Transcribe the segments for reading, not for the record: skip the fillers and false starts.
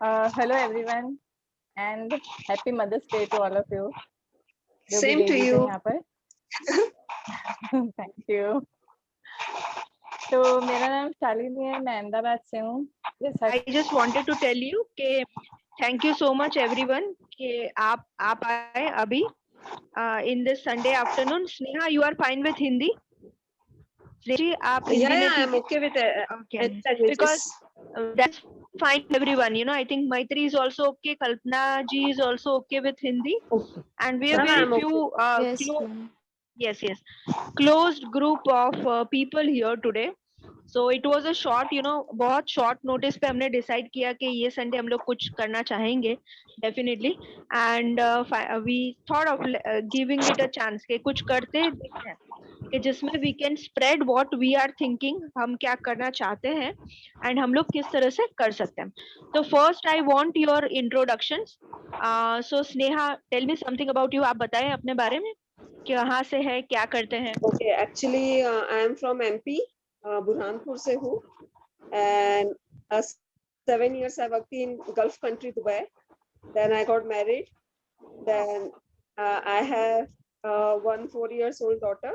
Hello everyone and happy Mother's Day to all of you. जो भी Same to ladies हैं you. यहाँ पर. Thank you. तो मेरा नाम शालिनी है, मैं अहमदाबाद से हूँ. I just wanted to tell you कि thank you so much everyone कि आप आए अभी in this Sunday afternoon. Sneha, you are fine with Hindi? जी आप हिंदी में I'm okay with it. Okay. Because that's fine everyone. You know, I think Maitri is also okay. Kalpana ji is also okay with Hindi. Okay. And we have very few yes, closed group of people here today. So it was a short, you know, बहुत short notice पे हमने decide किया कि ये Sunday हम लोग कुछ करना चाहेंगे definitely. And we thought of giving it a chance कि कुछ करते देखते हैं कि जिसमें we can spread what we are thinking, हम क्या करना चाहते हैं and हम लोग किस तरह से कर सकते हैं. तो first I want your introductions. So Sneha, tell me something about you. आप बताएं अपने बारे में कि कहाँ से है, क्या करते हैं. Okay, actually I am from MP, Burhanpur से हूँ, and 7 years I worked in Gulf country Dubai. Then I got married. Then I have one 4 years old daughter,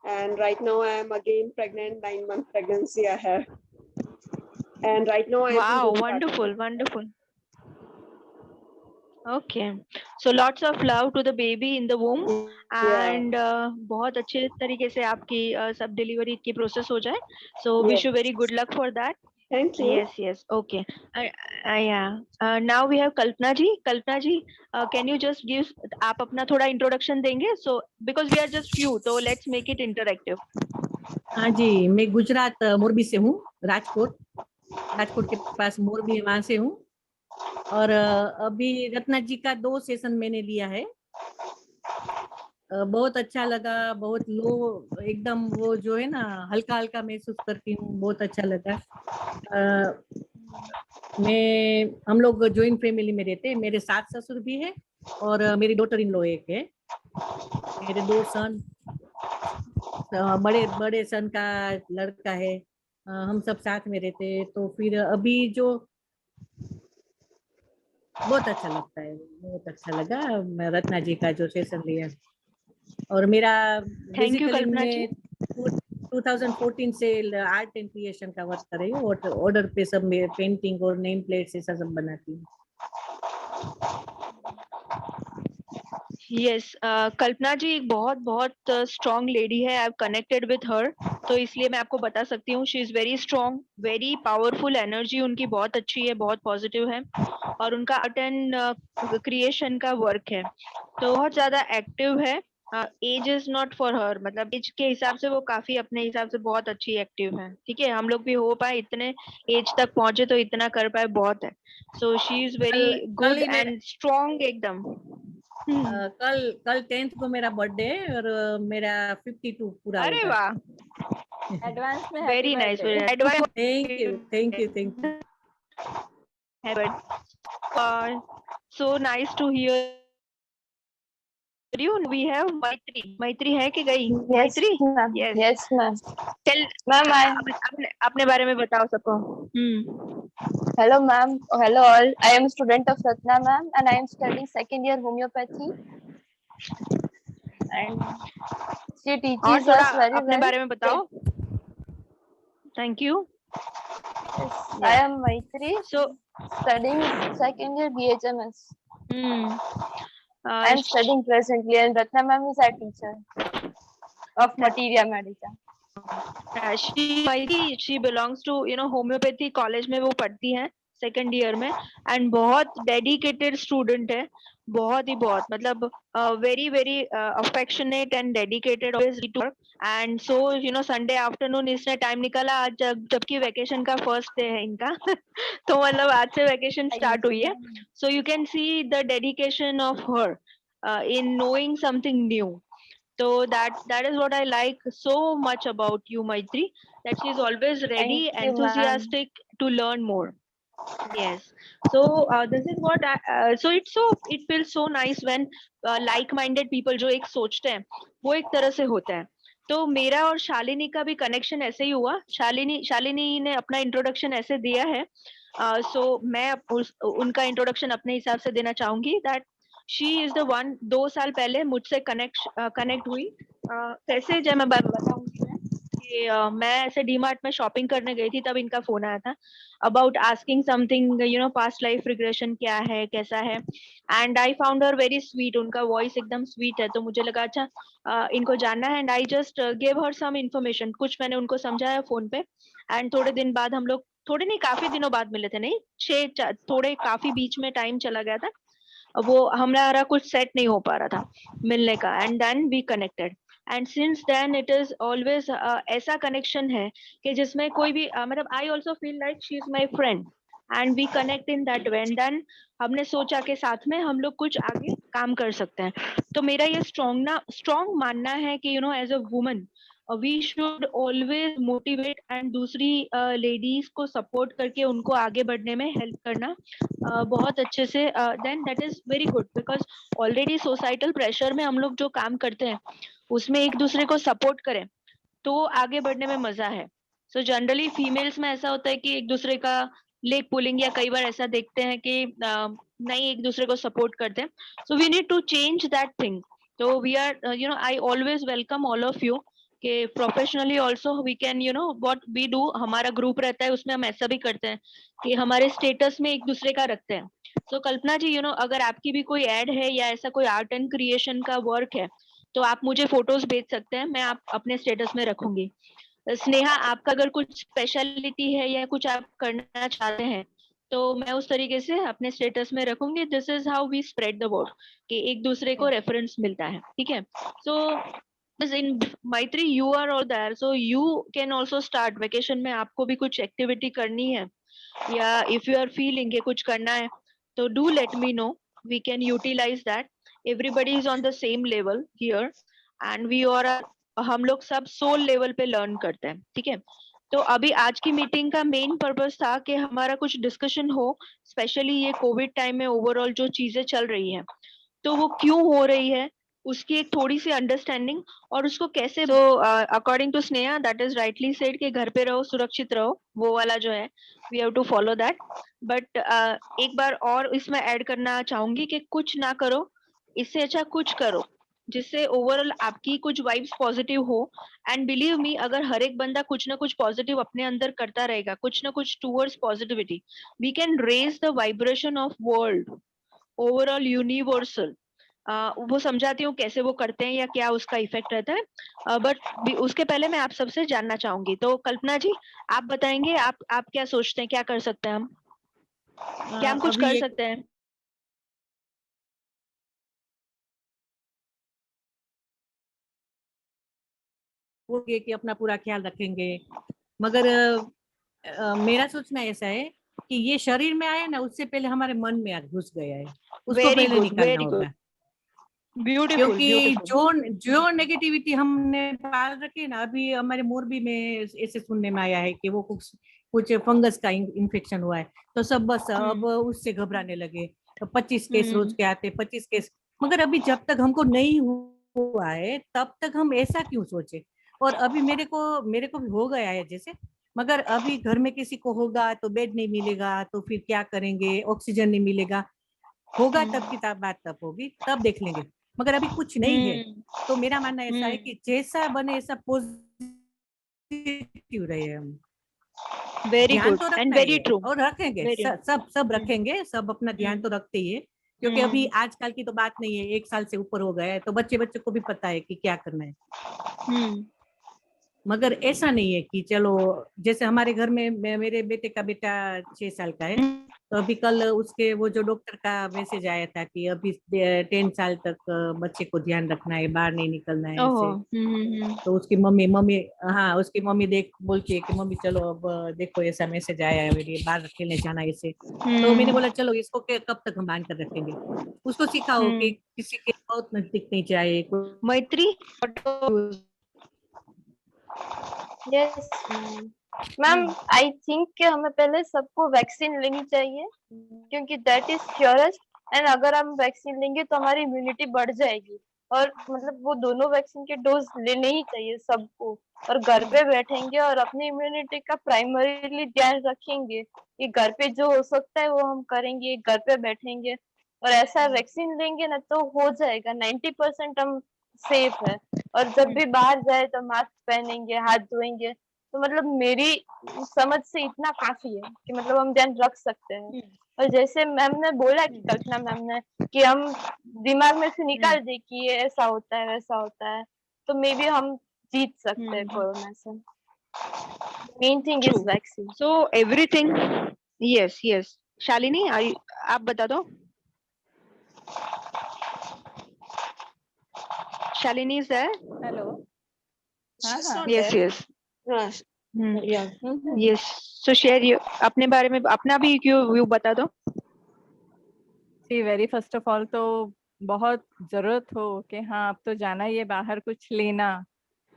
and right now I am again pregnant. 9-month pregnancy I have, and right now I am. Wow, wonderful. Okay, so lots of love to the baby in the womb and बहुत अच्छे तरीके से आपकी सब delivery की process हो जाए. So wish you very good luck for that. Thank you. Yes. Okay. Yeah. Now we have Kalpana ji. Kalpana ji, can you just give आप अपना थोड़ा introduction देंगे? So because we are just few, so let's make it interactive. हाँ जी, मैं गुजरात मोरबी से हूँ, राजकोट के पास मोरबी, वहाँ से हूँ. और अभी रत्ना जी का 2 सेशन मैंने लिया है. बहुत अच्छा लगा, बहुत लो एकदम वो जो है ना हल्का महसूस करती हूँ, बहुत अच्छा लगा. हम लोग जॉइंट फैमिली में रहते हैं. मेरे सास ससुर भी है और मेरी डॉटर इन लॉ एक है. मेरे 2 सन, बड़े सन का लड़का है. हम सब साथ में रहते हैं. तो फिर अभी जो बहुत अच्छा लगता है, बहुत अच्छा लगा रत्ना जी का जो सेशन लिया. और मेरा बेसिकली मैं 2014 से आर्ट एंड क्रिएशन का वर्क कर रही हूँ और ऑर्डर पे सब में पेंटिंग और नेम प्लेट्स ऐसा सब बनाती हूँ. Yes, कल्पना जी एक बहुत स्ट्रॉन्ग लेडी है. I have connected with her, तो इसलिए मैं आपको बता सकती हूँ she is very strong, very powerful. Energy उनकी बहुत अच्छी है, बहुत पॉजिटिव है और उनका आर्ट एंड क्रिएशन का वर्क है तो बहुत ज्यादा एक्टिव है. Age is not for her, मतलब एज के हिसाब से वो काफी अपने हिसाब से बहुत अच्छी एक्टिव है. ठीक है, हम लोग भी हो पाए इतने एज तक पहुंचे तो इतना कर पाए बहुत है. So she is very good and strong एकदम. कल 10th को मेरा बर्थडे है और मेरा 52 पूरा होगा. अरे वाह, एडवांस में very nice. Thank you. So nice to hear you. We have Maitri है कि गई? Yes, Maitri? ma'am. Yes, ma'am. Tell Ma'am, अपने बारे में बताओ सबको. Hello, ma'am. Hello, all. I am a student of Ratna, ma'am, and I am studying 2nd year homeopathy. And she teaches us very अपने well. बारे में बताओ. Thank you. Yes, I am Maitri. So studying 2nd year BHMS. I am studying presently, and Ratna ma'am is our teacher of Materia Medica. She belongs to homeopathy college में वो पढ़ती है 2nd year में and बहुत dedicated student है. बहुत मतलब very affectionate and dedicated always to work. And so Sunday afternoon इसने time निकाला आज जबकि vacation का first day है इनका तो मतलब आज से vacation start हुई है. So you can see the dedication of her in knowing something new. So that is what I like so much about you, Maitri, that she is always ready, enthusiastic to learn more. Yes. So this is what it feels so nice when like-minded people जो एक सोचते हैं वो एक तरह से होता है. तो मेरा और शालिनी का भी कनेक्शन ऐसे ही हुआ. शालिनी ने अपना इंट्रोडक्शन ऐसे दिया है. सो मैं उनका इंट्रोडक्शन अपने हिसाब से देना चाहूंगी that she is the one 2 साल पहले मुझसे कनेक्ट हुई। कैसे जब मैं बताऊंगी मैं कि मैं ऐसे डीमार्ट में शॉपिंग करने गई थी, तब इनका फोन आया था about asking something, past life regression क्या है, कैसा है। And I found her very sweet, उनका वॉइस एकदम स्वीट है, तो मुझे लगा अच्छा इनको जानना है। And I just give her some information, कुछ मैंने उनको समझाया फोन पे। एंड थोड़े दिन बाद हम लोग, थोड़े नहीं काफी दिनों बाद मिले थे, नहीं थोड़े काफी बीच में टाइम चला गया था, वो हमारा कुछ सेट नहीं हो पा रहा था मिलने का। And then we connected and since then it is always ऐसा कनेक्शन है कि जिसमें कोई भी मतलब I also feel like she is my friend and we connect in that way. And then हमने सोचा कि साथ में हम लोग कुछ आगे काम कर सकते हैं। तो मेरा ये स्ट्रॉन्ग मानना है कि as a woman we should always motivate and दूसरी लेडीज को सपोर्ट करके उनको आगे बढ़ने में हेल्प करना बहुत अच्छे से, then that is very good, because already societal pressure में हम लोग जो काम करते हैं उसमें एक दूसरे को सपोर्ट करें तो आगे बढ़ने में मजा है। सो जनरली फीमेल्स में ऐसा होता है कि एक दूसरे का लेग पुलिंग, या कई बार ऐसा देखते हैं कि नहीं एक दूसरे को सपोर्ट करते हैं। So we need to change that thing. तो we are I always welcome all of you कि professionally also we can what we do. हमारा ग्रुप रहता है, उसमें हम ऐसा भी करते हैं कि हमारे स्टेटस में एक दूसरे का रखते हैं। तो कल्पना जी अगर आपकी भी कोई एड है या ऐसा कोई आर्ट एंड क्रिएशन का वर्क है तो आप मुझे फोटोज भेज सकते हैं, मैं आप अपने स्टेटस में रखूंगी। स्नेहा, आपका अगर कुछ स्पेशलिटी है या कुछ आप करना चाहते हैं तो मैं उस तरीके से अपने स्टेटस में रखूंगी। This is how we spread the word कि एक दूसरे को रेफरेंस मिलता है, ठीक है। So in Maitri you are all there, so you can also start. Vacation में आपको भी कुछ एक्टिविटी करनी है या इफ यू आर फीलिंग कि कुछ करना है तो do let me know, we can utilize that. Everybody is on the same level here and we are, हम लोग सब सोल लेवल पे लर्न करते हैं, ठीक है। तो अभी आज की मीटिंग का मेन पर्पस था कि हमारा कुछ डिस्कशन हो, स्पेशली ये कोविड टाइम में ओवरऑल जो चीजें चल रही हैं तो वो क्यों हो रही है उसकी एक थोड़ी सी अंडरस्टैंडिंग, और उसको कैसे। तो according to Sneha that is rightly said कि घर पे रहो, सुरक्षित रहो, वो वाला जो है we have to follow that. But एक बार और इसमें ऐड करना चाहूंगी कि कुछ ना करो, इससे अच्छा कुछ करो जिससे ओवरऑल आपकी कुछ वाइब्स पॉजिटिव हो। एंड बिलीव मी, अगर हर एक बंदा कुछ ना कुछ पॉजिटिव अपने अंदर करता रहेगा, कुछ ना कुछ towards positivity, we can raise the vibration of world overall universal. वो समझाती हूँ कैसे वो करते हैं या क्या उसका इफेक्ट रहता है। बट उसके पहले मैं आप सबसे जानना चाहूंगी, तो कल्पना जी आप बताएंगे, आप क्या सोचते हैं, क्या कर सकते हैं हम, क्या हम कुछ अभी कर एक सकते हैं? बोलेंगे कि अपना पूरा ख्याल रखेंगे, मगर मेरा सोचना ऐसा है कि ये शरीर में आया ना, उससे पहले हमारे मन में आज घुस गया है, उसको वेरी पहले गुड, निकालना वेरी गुड, होगा। ब्यूटीफुल क्योंकि ब्यूटीफुल। जो नेगेटिविटी हमने पाल रखी है ना, अभी हमारे मोरबी में ऐसे सुनने में आया है कि वो कुछ फंगस का इन्फेक्शन हुआ है, तो सब बस अब उससे घबराने लगे। तो 25 केस रोज के आते, 25 केस। मगर अभी जब तक हमको नहीं हुआ है तब तक हम ऐसा क्यों सोचे। और अभी मेरे को भी हो गया है जैसे, मगर अभी घर में किसी को होगा तो बेड नहीं मिलेगा, तो फिर क्या करेंगे, ऑक्सीजन नहीं मिलेगा, होगा तब की बात तब होगी, तब देख लेंगे। मगर अभी कुछ नहीं है, तो मेरा मानना ऐसा है कि जैसा बने ऐसा पॉजिटिव रहे हम। वेरी ध्यान गुड तो एंड रखना ही वेरी है ट्रू। और रखेंगे, सब रखेंगे, सब अपना ध्यान तो रखते ही है। क्योंकि अभी आजकल की तो बात नहीं है, 1 साल से ऊपर हो गया है, तो बच्चे को भी पता है कि क्या करना है। मगर ऐसा नहीं है कि चलो, जैसे हमारे घर में मेरे बेटे का बेटा 6 साल का है, तो अभी कल उसके वो जो डॉक्टर का मैसेज आया था कि अभी 10 साल तक बच्चे को ध्यान रखना है, बाहर नहीं निकलना है ऐसे। तो उसकी मम्मी हाँ, उसकी मम्मी बोलती है कि मम्मी चलो अब देखो ऐसा मैसेज आया है, मेरी बाहर खेलने जाना है ऐसे। तो मैंने बोला चलो इसको कब तक हम बांध कर रखेंगे, उसको सिखाओ कि किसी के बहुत नजदीक नहीं जाए। मैत्री, यस मैम, आई थिंक कि हमें पहले सबको वैक्सीन लेनी चाहिए क्योंकि दैट इज श्योरेस्ट। एंड अगर हम वैक्सीन लेंगे तो हमारी इम्यूनिटी बढ़ जाएगी और मतलब वो दोनों वैक्सीन के डोज लेने ही चाहिए सबको। और घर पे बैठेंगे और अपनी इम्यूनिटी का प्राइमरीली ध्यान रखेंगे कि घर पे जो हो सकता है वो हम करेंगे, घर पे बैठेंगे और ऐसा वैक्सीन लेंगे ना तो हो जाएगा 90% हम सेफ है। और जब भी बाहर जाए तो मास्क पहनेंगे, हाथ धोएंगे। तो मतलब मेरी समझ से इतना काफी है कि मतलब हम ध्यान रख सकते हैं। और जैसे मैम ने बोला कि कल्पना मैम ने कि हम दिमाग में से निकाल दे कि ये ऐसा होता है वैसा होता है, तो मे बी हम जीत सकते हैं कोरोना से। Main thing is vaccine. So everything, yes yes. Shalini आप बता दो। Shalini is there? हेलो। हाँ She's हाँ not यस there. यस हाँ, yeah. Yes. So share you अपने बारे में अपना भी क्यों व्यू बता दो। See very first of all तो बहुत जरूरत हो कि हाँ अब तो जाना ही है बाहर कुछ लेना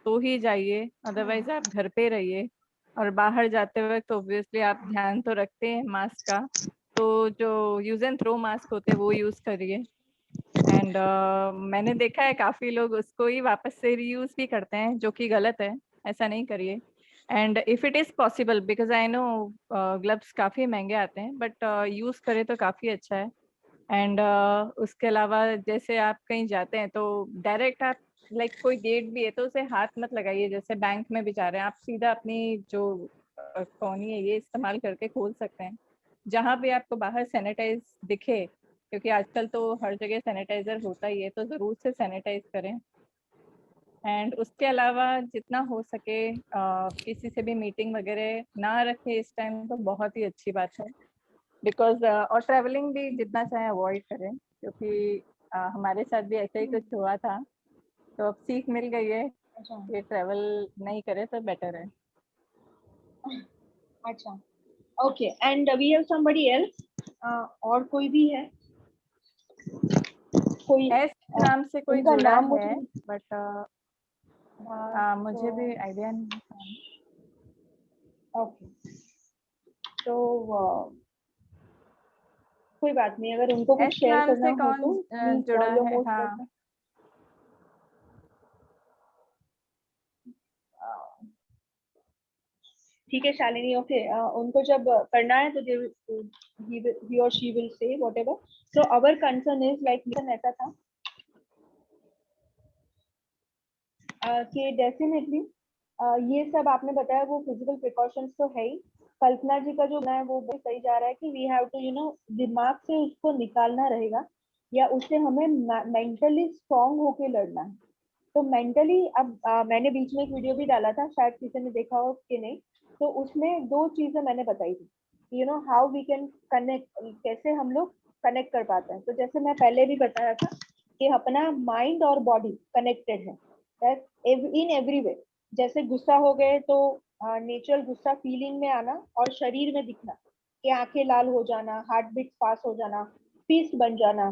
तो ही जाइए, अदरवाइज आप घर पे रहिए। और बाहर जाते वक्त ऑब्वियसली आप ध्यान तो रखते हैं मास्क का, तो जो यूज एंड थ्रो मास्क होते हैं वो यूज करिए। एंड मैंने देखा है काफी लोग उसको ही वापस से रीयूज भी करते हैं, जो कि गलत है, ऐसा नहीं करिए। And if it is possible, because I know gloves काफी महंगे आते हैं, बट यूज करें तो काफी अच्छा है। एंड उसके अलावा जैसे आप कहीं जाते हैं तो डायरेक्ट आप लाइक कोई गेट भी है तो उसे हाथ मत लगाइए, जैसे बैंक में भी जा रहे हैं आप सीधा अपनी जो कोनी है ये इस्तेमाल करके खोल सकते हैं। जहाँ भी आपको बाहर सैनिटाइज दिखे, क्योंकि आजकल तो हर जगह सैनिटाइजर होता ही है, तो ज़रूर से सैनिटाइज करें। एंड उसके अलावा जितना हो सके किसी से भी मीटिंग वगैरह ना रखें इस टाइम, तो बहुत ही अच्छी बात है। बिकॉज और ट्रैवलिंग भी जितना चाहे अवॉइड करें, क्योंकि हमारे साथ भी ऐसा ही कुछ हुआ था, तो अब सीख मिल गई है कि ट्रैवल नहीं करे तो बेटर है। अच्छा, okay. And we have somebody else, और कोई भी है? कोई एस नाम से कोई उनका जुड़ा नाम है, मुझे बट मुझे भी आइडिया नहीं था। ओके। तो कोई बात नहीं, अगर उनको कुछ एस शेयर नाम करना से हो कौन तो प्लीज, जुड़ा योर है? मोस्ट हाँ, वेलकम। ठीक है शालिनी, ओके। उनको जब करना है तो he or she will say whatever. So our concern is like ऐसा था कि डेफिनेटली ये सब आपने बताया वो फिजिकल प्रिकॉशंस तो है ही। कल्पना जी का जो है वो भी सही जा रहा है कि वी हैव टू दिमाग से उसको निकालना रहेगा, या उससे हमें मेंटली स्ट्रांग होके लड़ना है। तो मेंटली अब मैंने बीच में एक वीडियो भी डाला था, शायद किसी ने देखा हो कि नहीं। तो उसमें दो चीजें मैंने बताई थी, हाउ वी कैन कनेक्ट, कैसे हम लोग कनेक्ट कर पाते हैं। तो जैसे मैं पहले भी बताया था कि अपना माइंड और बॉडी कनेक्टेड है इन एवरी वे। जैसे गुस्सा हो गए तो नेचुरल गुस्सा फीलिंग में आना और शरीर में दिखना, कि आंखें लाल हो जाना, हार्ट बीट फास्ट हो जाना, फीस्ट बन जाना,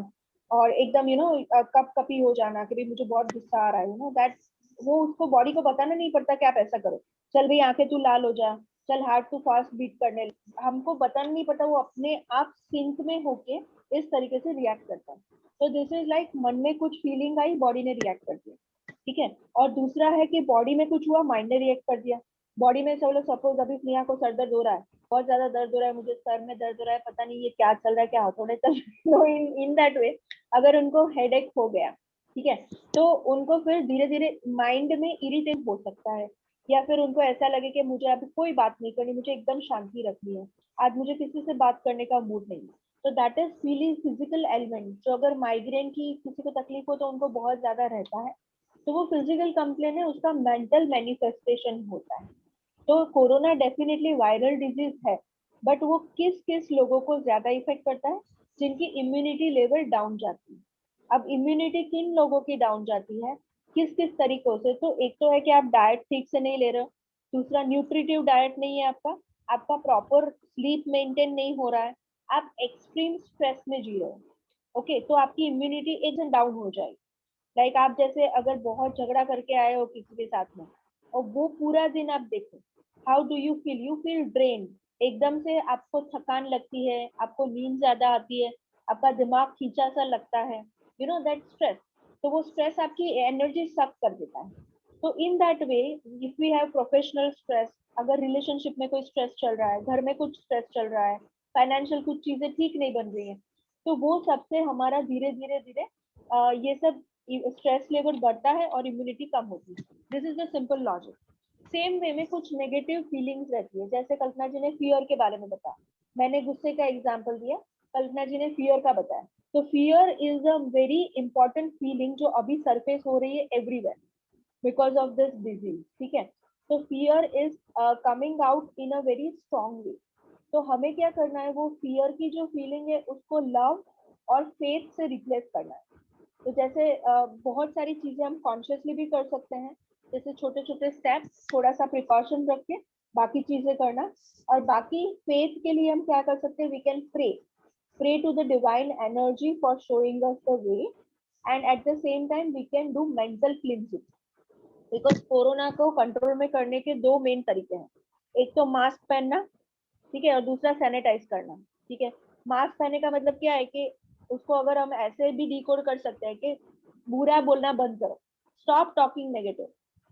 और एकदम कप कपी हो जाना कि भाई मुझे बहुत गुस्सा आ रहा है, दैट वो उसको बॉडी को बताना नहीं पड़ता कि आप ऐसा करो, चल भाई आंखें तू लाल हो जा, चल हार्ट तू फास्ट बीट करने, हमको बताना नहीं पड़ता, वो अपने आप सिंक में होके इस तरीके से रिएक्ट करता है। तो दिस इज लाइक मन में कुछ फीलिंग आई, बॉडी ने रिएक्ट कर दिया, ठीक है। और दूसरा है कि बॉडी में कुछ हुआ, माइंड ने रिएक्ट कर दिया। बॉडी में चलो सपोज अभी स्नेहा को सर दर्द हो रहा है, बहुत ज्यादा दर्द हो रहा है, मुझे सर में दर्द हो रहा है, पता नहीं ये क्या चल रहा है, क्या हथौड़े चल रहे हैं, इन दैट वे अगर उनको हेडेक हो गया, ठीक है, तो उनको फिर धीरे धीरे माइंड में इरिटेट हो सकता है, या फिर उनको ऐसा लगे कि मुझे अभी कोई बात नहीं करनी, मुझे एकदम शांति रखनी है, आज मुझे किसी से बात करने का मूड नहीं। तो that is feeling physical element, जो अगर माइग्रेन की किसी को तकलीफ हो तो उनको बहुत ज्यादा रहता है, तो वो फिजिकल कंप्लेन है, उसका मेंटल मैनिफेस्टेशन होता है। तो कोरोना डेफिनेटली वायरल डिजीज है, बट वो किस किस लोगों को ज्यादा इफेक्ट करता है, जिनकी इम्यूनिटी लेवल डाउन जाती है। अब इम्यूनिटी किन लोगों की डाउन जाती है, किस किस तरीकों से? तो एक तो है कि आप डाइट ठीक से नहीं ले रहे हो, दूसरा न्यूट्रिटिव डाइट नहीं है आपका, आपका प्रॉपर स्लीप मेंटेन नहीं हो रहा है, आप एक्सट्रीम स्ट्रेस में जी रहे हो, ओके, तो आपकी इम्यूनिटी एकदम डाउन हो जाएगी। लाइक आप जैसे अगर बहुत झगड़ा करके आए हो किसी के साथ में, और वो पूरा दिन आप देखो, how do you feel drain, एकदम से आपको थकान लगती है, आपको नींद ज्यादा आती है, आपका दिमाग खींचा सा लगता है, दैट स्ट्रेस। तो वो स्ट्रेस आपकी एनर्जी सक कर देता है। तो in that way if we have professional stress, अगर रिलेशनशिप में कोई स्ट्रेस चल रहा है, घर में कुछ स्ट्रेस चल रहा है, फाइनेंशियल कुछ चीजें ठीक नहीं बन रही है, तो वो सबसे हमारा धीरे धीरे धीरे ये सब स्ट्रेस लेवल बढ़ता है और इम्यूनिटी कम होती है। This is the simple logic. Same way में कुछ नेगेटिव फीलिंग्स रहती है, जैसे कल्पना जी ने फियर के बारे में बताया, मैंने गुस्से का एग्जाम्पल दिया, कल्पना जी ने फियर का बताया। तो fear is a very important feeling जो अभी सरफेस हो रही है everywhere because of this disease, ठीक है। तो fear is coming out in a very strong वे। तो हमें क्या करना है, वो फियर की जो फीलिंग है उसको लव और फेथ से रिप्लेस करना है। तो जैसे बहुत सारी चीजें हम कॉन्शियसली भी कर सकते हैं, जैसे छोटे छोटे स्टेप्स, थोड़ा सा प्रिकॉशन रख के बाकी चीजें करना। और बाकी फेथ के लिए हम क्या कर सकते हैं, we can pray to the divine energy for showing us the way, and at the same time we can do mental cleansing. Because corona को कंट्रोल में करने के दो मेन तरीके हैं, एक तो मास्क पहनना, ठीक है, और दूसरा सैनिटाइज करना, ठीक है। मास्क पहनने का मतलब क्या है कि उसको अगर हम ऐसे भी डिकोड कर सकते हैं कि बुरा बोलना बंद करो, स्टॉप टॉकिंग नेगेटिव।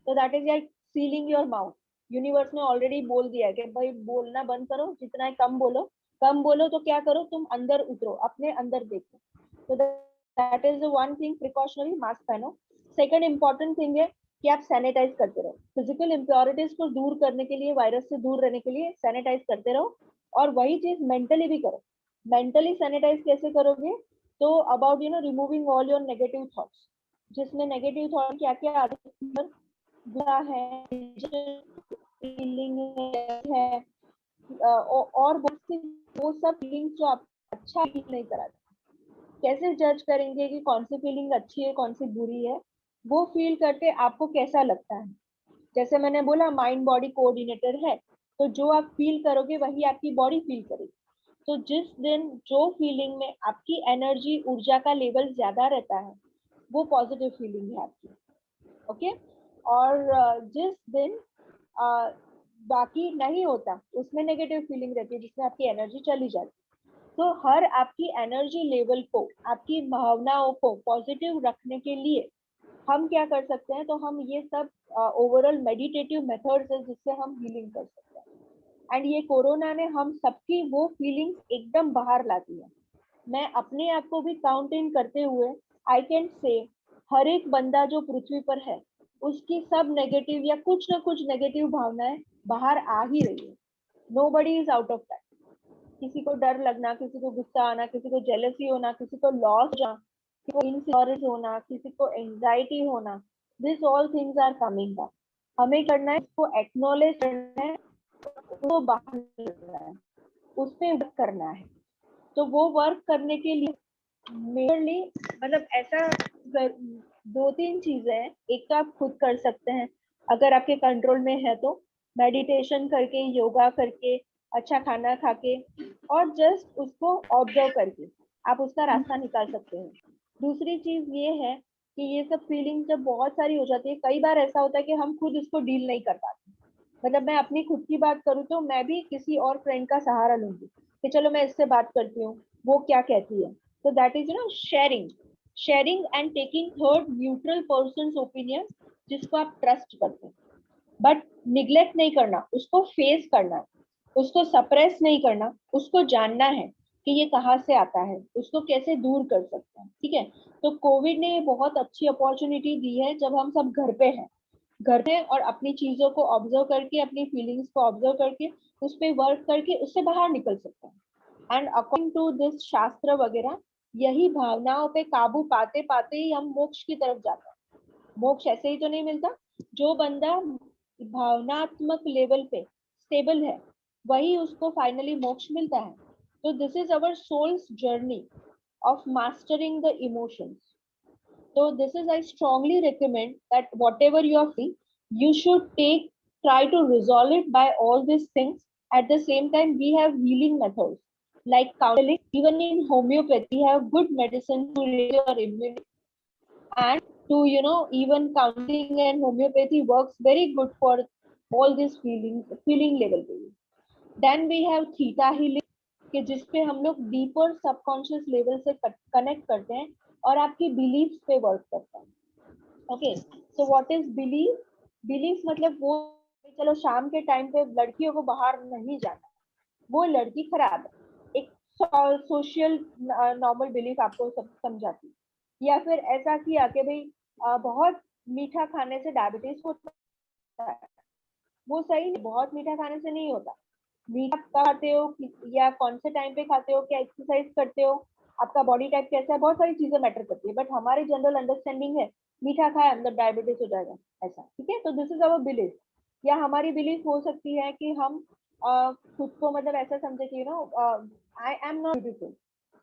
तो that is like ceiling your mouth. Universe ने ऑलरेडी बोल दिया है कि भाई बोलना बंद करो, जितना है कम बोलो। कम बोलो तो क्या करो, तुम अंदर उतरो, अपने अंदर देखो। तो that is the one thing, precautionary mask पहनो। सेकंड इंपॉर्टेंट थिंग है कि आप सैनिटाइज करते रहो, फिजिकल इम्प्योरिटीज को दूर करने के लिए, वायरस से दूर रहने के लिए सैनिटाइज करते रहो। और वही चीज मेंटली भी करो। मेंटली सैनिटाइज कैसे करोगे, तो about removing all your negative thoughts, जिसमें नेगेटिव थॉट क्या क्या आते है, फीलिंग है, और वो सब फीलिंग्स जो आप अच्छा फील नहीं कराते। कैसे जज करेंगे कि कौन सी फीलिंग अच्छी है कौन सी बुरी है, वो फील करके आपको कैसा लगता है। जैसे मैंने बोला माइंड बॉडी कोऑर्डिनेटर है, तो जो आप फील करोगे वही आपकी बॉडी फील करेगी। तो जिस दिन जो फीलिंग में आपकी एनर्जी, ऊर्जा का लेवल ज्यादा रहता है, वो पॉजिटिव फीलिंग है आपकी, ओके। और जिस दिन बाकी नहीं होता, उसमें नेगेटिव फीलिंग रहती है, जिसमें आपकी एनर्जी चली जाती है। तो हर आपकी एनर्जी लेवल को, आपकी भावनाओं को पॉजिटिव रखने के लिए हम क्या कर सकते हैं, तो हम ये सब ओवरऑल मेडिटेटिव मेथड्स है जिससे हम हीलिंग कर सकते हैं। एंड ये कोरोना ने हम सबकी वो फीलिंग्स एकदम बाहर ला दी है। मैं अपने आप को भी काउंट इन करते हुए आई कैन से हर एक बंदा जो पृथ्वी पर है, उसकी सब नेगेटिव या कुछ ना कुछ नेगेटिव भावनाएं बाहर आ ही रही है। Nobody is out of that. किसी को डर लगना, किसी को गुस्सा आना, किसी को जेलसी होना, किसी को लॉस होना, किसी को इनसिक्योरिटी होना, किसी को एंजाइटी होना, this all things are coming back. हमें करना है, उसको एक्नॉलेज करना है, उसको बाहर करना है, उस पर वर्क करना है। तो वो वर्क करने के लिए मेजरली मतलब ऐसा दो तीन चीजें हैं। एक तो आप खुद कर सकते हैं, अगर आपके कंट्रोल में है तो, मेडिटेशन करके, योगा करके, अच्छा खाना खा के, और जस्ट उसको ऑब्जर्व करके आप उसका रास्ता निकाल सकते हैं। दूसरी चीज ये है कि ये सब फीलिंग जब बहुत सारी हो जाती है, कई बार ऐसा होता है कि हम खुद इसको डील नहीं कर पाते। मतलब मैं अपनी खुद की बात करूँ तो मैं भी किसी और फ्रेंड का सहारा लूंगी कि चलो मैं इससे बात करती हूँ, वो क्या कहती है। तो that is sharing and taking third neutral persons opinion, जिसको आप ट्रस्ट करते हैं। बट निग्लेक्ट नहीं करना, उसको फेस करना है, उसको सप्रेस नहीं करना, उसको जानना है कि ये कहाँ से आता है, उसको कैसे दूर कर सकते हैं, ठीक है। तो कोविड ने बहुत अच्छी अपॉर्चुनिटी दी है, जब हम सब घर पे हैं, घर में, और अपनी चीजों को ऑब्जर्व करके, अपनी फीलिंग्स को ऑब्जर्व करके, उस पर वर्क करके उससे बाहर निकल सकते हैं। एंड अकॉर्डिंग टू दिस शास्त्र वगैरह, यही भावनाओं पे काबू पाते पाते ही हम मोक्ष की तरफ जाते हैं। मोक्ष ऐसे ही तो नहीं मिलता। जो बंदा भावनात्मक लेवल पे स्टेबल है, वही उसको फाइनली मोक्ष मिलता है। तो this is our souls journey of mastering the emotions. So this is, I strongly recommend that whatever you are feeling, you should try to resolve it by all these things. At the same time, we have healing methods like counseling. Even in homeopathy, we have good medicine to raise your immunity, and to even counseling and homeopathy works very good for all these feeling level. Then we have theta healing. कि जिसपे हम लोग deeper subconscious level से connect करते हैं और आपकी belief पे वर्क करते हैं. Okay, so what is belief? Belief मतलब वो, चलो शाम के टाइम पे लड़कियों को बाहर नहीं जाना, वो लड़की खराब है, एक सोशल नॉर्मल बिलीफ आपको सब समझाती है. या फिर ऐसा किया कि भाई बहुत मीठा खाने से डायबिटीज होता है, वो सही नहीं, बहुत मीठा खाने से नहीं होता. मीठा खाते हो या कौन से टाइम पे खाते हो, क्या एक्सरसाइज करते हो, आपका बॉडी टाइप कैसा है, बहुत सारी चीजें मैटर करती है. बट हमारी जनरल अंडरस्टैंडिंग है मीठा खाया मतलब डायबिटीज हो जाएगा, ऐसा. ठीक है, तो दिस इज अवर बिलीफ. या हमारी बिलीफ हो सकती है कि हम खुद को मतलब ऐसा समझे कि आई एम नॉट ब्यूटीफुल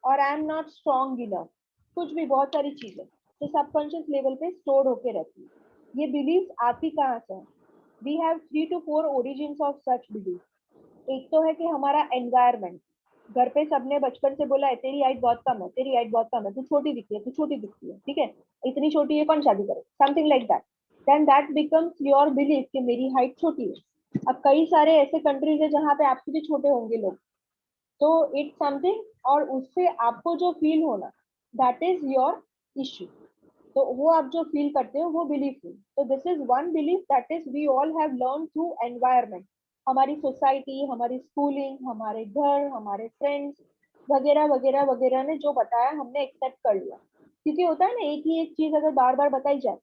और I am not strong enough, कुछ भी, बहुत सारी चीजें तो सबकॉन्शियस लेवल पे स्टोर होके रहती है. ये बिलीफ आती कहाँ से है? We have 3 to 4 origins of such belief. एक तो है कि हमारा एनवायरमेंट, घर पे सबने बचपन से बोला है तेरी हाइट बहुत कम है, तेरी हाइट बहुत कम है, तू छोटी दिखती है, तू छोटी दिखती है, ठीक है, इतनी छोटी है कौन शादी करे, something like that. Then that becomes your belief कि मेरी हाइट छोटी है. अब कई सारे ऐसे कंट्रीज है जहाँ पे आपसे भी छोटे होंगे लोग, तो इट्स समथिंग, और उससे आपको जो फील होना, दैट इज योर इश्यू. तो वो आप जो फील करते हो वो बिलीफ है. तो this is one belief that is we all have learn through environment. हमारी सोसाइटी, हमारी स्कूलिंग, हमारे घर, हमारे फ्रेंड्स वगैरह वगैरह वगैरह ने जो बताया हमने एक्सेप्ट कर लिया. क्योंकि होता है ना, एक ही एक चीज अगर बार बार बताई जाए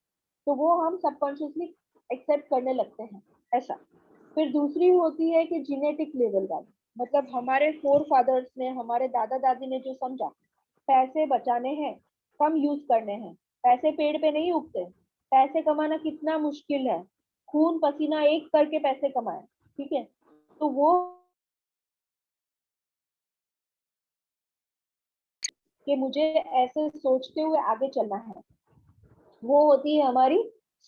तो वो हम सबकॉन्शियसली एक्सेप्ट करने लगते हैं, ऐसा. फिर दूसरी होती है कि जेनेटिक लेवल वाली, मतलब हमारे फोर फादर्स ने, हमारे दादा दादी ने जो समझा पैसे बचाने हैं, कम यूज करने हैं, पैसे पेड़ पे नहीं उगते, पैसे कमाना कितना मुश्किल है, खून पसीना एक करके पैसे कमाए, ठीक है, तो वो कि मुझे ऐसे सोचते हुए आगे चलना है, वो होती है हमारी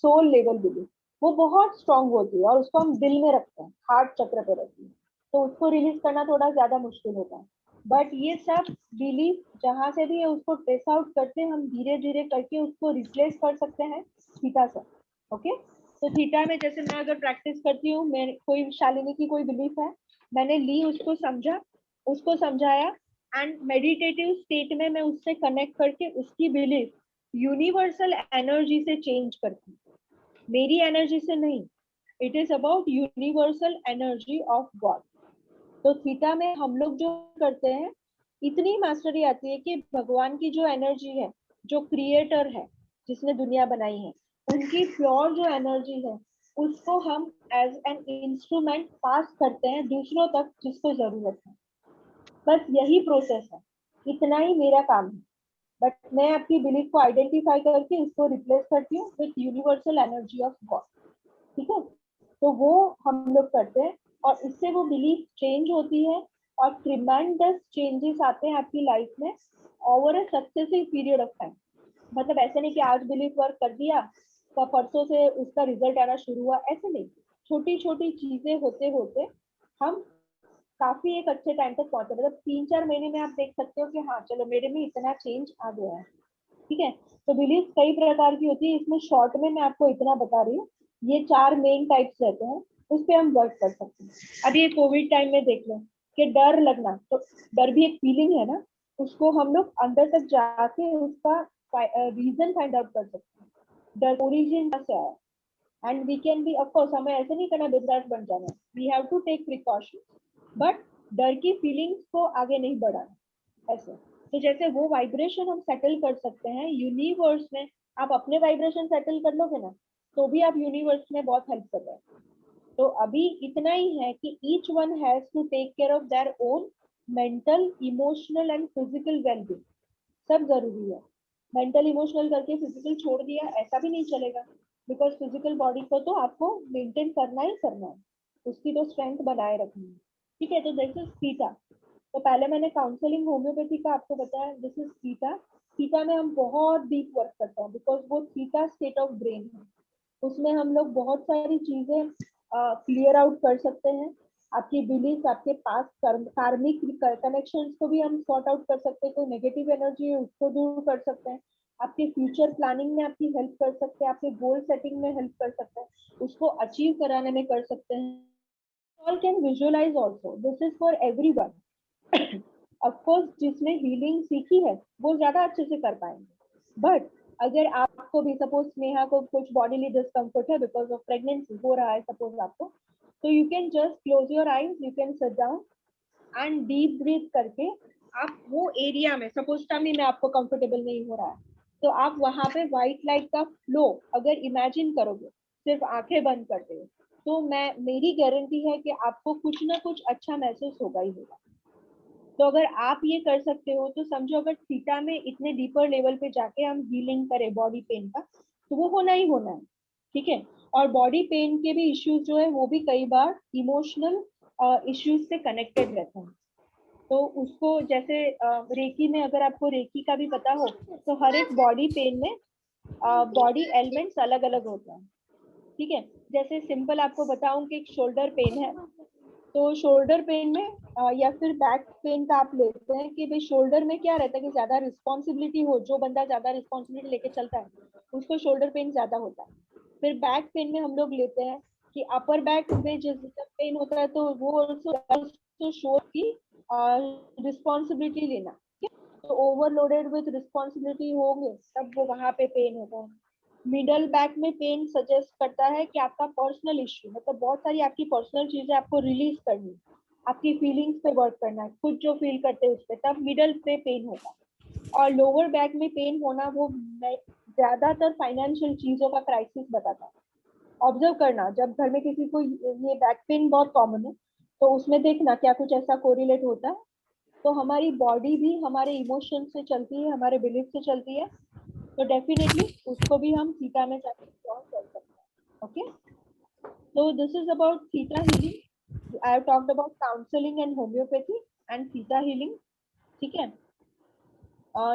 सोल लेवल बिलीफ. वो बहुत स्ट्रांग होती है और उसको हम दिल में रखते हैं, हार्ट चक्र पे रहती है, तो उसको रिलीज करना थोड़ा ज्यादा मुश्किल होता है. बट ये सब बिलीफ जहां से भी है उसको ट्रेस आउट करते हम धीरे धीरे करके उसको रिप्लेस कर सकते हैं थीटा से. ओके, तो थीटा में जैसे मैं अगर प्रैक्टिस करती हूँ, मैं कोई शालिनी की कोई बिलीफ है, मैंने ली, उसको समझा, उसको समझाया, एंड मेडिटेटिव स्टेट में मैं उससे कनेक्ट करके उसकी बिलीफ यूनिवर्सल एनर्जी से चेंज करती, मेरी एनर्जी से नहीं. It is about universal energy of God. तो थीटा में हम लोग जो करते हैं, इतनी मास्टरी आती है कि भगवान की जो एनर्जी है, जो क्रिएटर है, जिसने दुनिया बनाई है, उनकी प्योर जो एनर्जी है, उसको हम एज एन इंस्ट्रूमेंट पास करते हैं दूसरों तक जिसको जरूरत है. बस यही प्रोसेस है, इतना ही मेरा काम है. बट मैं आपकी बिलीफ को आइडेंटिफाई करके उसको रिप्लेस करती हूँ with universal energy of God. ठीक है, तो वो हम लोग करते हैं और इससे वो बिलीफ चेंज होती है और ट्रिमेंडस चेंजेस आते हैं आपकी लाइफ में over a successive period of time. मतलब ऐसे नहीं कि आज बिलीफ वर्क कर दिया तो परसों से उसका रिजल्ट आना शुरू हुआ, ऐसे नहीं. छोटी छोटी चीजें होते होते हम काफी एक अच्छे टाइम तक पहुंचे. मतलब 3-4 महीने में आप देख सकते हो कि हाँ चलो मेरे में इतना चेंज आ गया है. ठीक है, तो बिलीफ कई प्रकार की होती है, इसमें शॉर्ट में मैं आपको इतना बता रही हूँ. ये 4 मेन टाइप्स रहते हैं, उस पर हम वर्क कर सकते हैं. अब ये कोविड टाइम में देख लो कि डर लगना, तो डर भी एक फीलिंग है ना, उसको हम लोग अंदर तक जाके उसका रीजन फाइंड आउट कर सकते हैं. डर ओरिजिन से आया, and we can be, of course हमें ऐसे नहीं करना बिंदास बन जाना, we have to take precaution, but डर की फीलिंग्स को आगे नहीं बढ़ाना, ऐसे. तो जैसे वो वाइब्रेशन हम सेटल कर सकते हैं यूनिवर्स में, आप अपने वाइब्रेशन सेटल कर लोगे ना तो भी आप यूनिवर्स में बहुत हेल्प कर रहे हैं. तो अभी इतना ही है कि each one has to take care of their own mental, emotional and physical wellbeing. सब जरूरी है. मेंटल इमोशनल करके फिजिकल छोड़ दिया ऐसा भी नहीं चलेगा, बिकॉज फिजिकल बॉडी को तो आपको मेंटेन करना ही करना है, उसकी तो स्ट्रेंथ बनाए रखनी है. ठीक है, तो दिस इज थीटा. तो पहले मैंने काउंसलिंग होम्योपैथी का आपको बताया, दिस इज थीटा. थीटा में हम बहुत डीप वर्क करते हैं बिकॉज वो थीटा स्टेट ऑफ ब्रेन है. उसमें हम लोग बहुत सारी चीजें क्लियर आउट कर सकते हैं. आपकी बिलीफ, आपके पास कार्मिक कनेक्शंस को भी हम सॉर्ट आउट कर सकते हैं. कोई नेगेटिव एनर्जी है उसको दूर कर सकते हैं. आपके फ्यूचर प्लानिंग में आपकी हेल्प कर सकते हैं, आपके गोल सेटिंग में हेल्प कर सकते हैं, उसको अचीव कराने में कर सकते हैं. All can visualize also. This is for everyone. Of course जिसने हीलिंग सीखी है वो ज्यादा अच्छे से कर पाएंगे, बट अगर आपको भी सपोज स्नेहा को कुछ बॉडीली डिस्कम्फर्ट है बिकॉज ऑफ प्रेगनेंसी हो रहा है सपोज आपको, तो you can just close your eyes, you can sit down and deep breath करके आप वो एरिया में, सपोज टमी में आपको कंफर्टेबल नहीं हो रहा है, तो आप वहां पे व्हाइट लाइट का फ्लो अगर इमेजिन करोगे सिर्फ आंखें बंद करते हुए, तो मेरी गारंटी है कि आपको कुछ ना कुछ अच्छा महसूस होगा ही होगा। तो अगर आप ये कर सकते हो तो समझो, अगर थीटा में इतने डीपर लेवल पे जाके हम हीलिंग करें बॉडी पेन का, तो वो होना ही होना है, ठीक है। और बॉडी पेन के भी इश्यूज जो है वो भी कई बार इमोशनल इश्यूज से कनेक्टेड रहते हैं। तो उसको जैसे रेकी में, अगर आपको रेकी का भी पता हो, तो हर एक बॉडी पेन में बॉडी एलिमेंट्स अलग अलग होते हैं, ठीक है। जैसे सिंपल आपको बताऊं कि एक शोल्डर पेन है, तो शोल्डर पेन में या फिर बैक पेन का आप लेते हैं कि भाई शोल्डर में क्या रहता है कि ज्यादा रिस्पॉन्सिबिलिटी हो, जो बंदा ज्यादा रिस्पॉन्सिबिलिटी लेके चलता है उसको शोल्डर पेन ज्यादा होता है। फिर बैक पेन में हम लोग लेते हैं कि अपर बैक में जब पेन होता है तो वो ऑल्सो शो की रिस्पॉन्सिबिलिटी लेना, तो ओवरलोडेड विद रिस्पॉन्सिबिलिटी होंगे तब वो वहां पे पेन होता है। मिडल बैक में पेन सजेस्ट करता है कि आपका पर्सनल इश्यू, मतलब बहुत सारी आपकी पर्सनल चीजें आपको रिलीज करनी, आपकी फीलिंग्स पे वर्क करना है, खुद जो फील करते हैं उस पे, तब मिडल पे पेन होगा। और लोअर बैक में पेन होना वो ज्यादातर फाइनेंशियल चीजों का क्राइसिस बताता है। ऑब्जर्व करना, जब घर में किसी को ये बैक पेन बहुत कॉमन है तो उसमें देखना क्या कुछ ऐसा कोरिलेट होता है। तो हमारी बॉडी भी हमारे इमोशन से चलती है, हमारे बिलीफ से चलती है, तो डेफिनेटली उसको भी हम थीटा में जाके स्ट्रॉन्ग कर सकते हैं। Okay, so this is about theta healing. I have talked about counseling and homeopathy and theta healing. ठीक है,